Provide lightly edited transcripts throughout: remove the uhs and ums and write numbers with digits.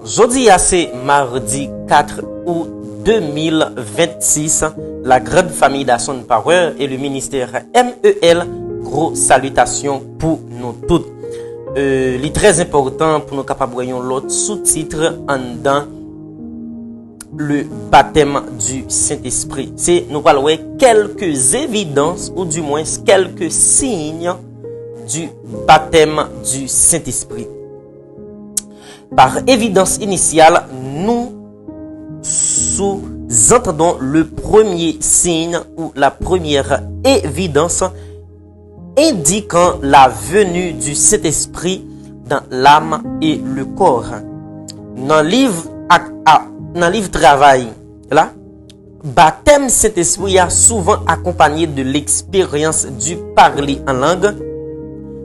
Jeudi, c'est mardi 4 août 2026. La grande famille d'Asson Power et le ministère MEL, gros salutations pour nous toutes. Il est très important pour nous capables de voyons l'autre sous-titre en dans le baptême du Saint-Esprit. C'est nous parlons quelques évidences ou du moins quelques signes du baptême du Saint-Esprit. Par évidence initiale, nous sous-entendons le premier signe ou la première évidence indiquant la venue du Saint-Esprit dans l'âme et le corps. Dans le livre travail, là, baptême Saint-Esprit a souvent accompagné de l'expérience du parler en langue.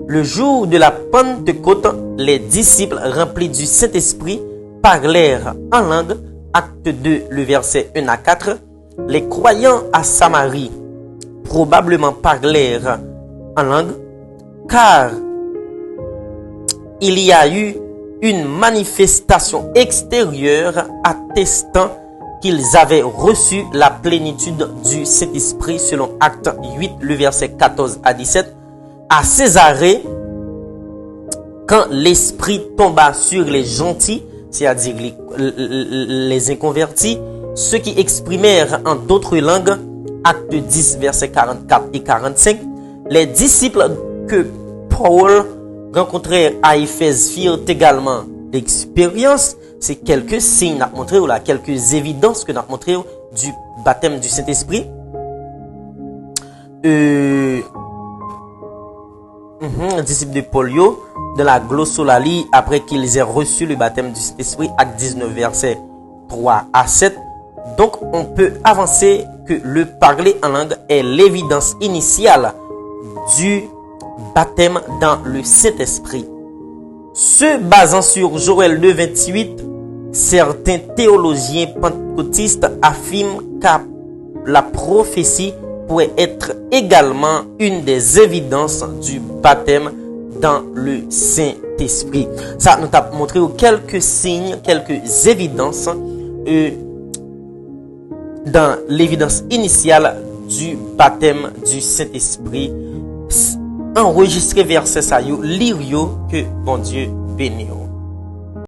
Le jour de la Pentecôte, les disciples remplis du Saint-Esprit parlèrent en langue. Acte 2, le verset 1 à 4. Les croyants à Samarie probablement parlèrent en langue, car il y a eu une manifestation extérieure attestant qu'ils avaient reçu la plénitude du Saint-Esprit selon Acte 8, le verset 14 à 17. À Césarée, quand l'Esprit tomba sur les gentils, c'est-à-dire les inconvertis, ceux qui exprimèrent en d'autres langues, Acte 10, versets 44 et 45, les disciples que Paul rencontrait à Éphèse firent également l'expérience. C'est quelques signes à montrer ou là, quelques évidences que nous avons montré du baptême du Saint-Esprit. Disciples de Paul dans la glossolalie après qu'ils aient reçu le baptême du Saint-Esprit, acte 19 verset 3 à 7. Donc on peut avancer que le parler en langue est l'évidence initiale du baptême dans le Saint-Esprit. Se basant sur Joël 2 28, certains théologiens pentecôtistes affirment que la prophétie pourrait être également une des évidences du baptême dans le Saint-Esprit. Ça nous a montré quelques signes, quelques évidences dans l'évidence initiale du baptême du Saint-Esprit. Enregistrez verset ça yo, lire yo, que bon Dieu bénisse.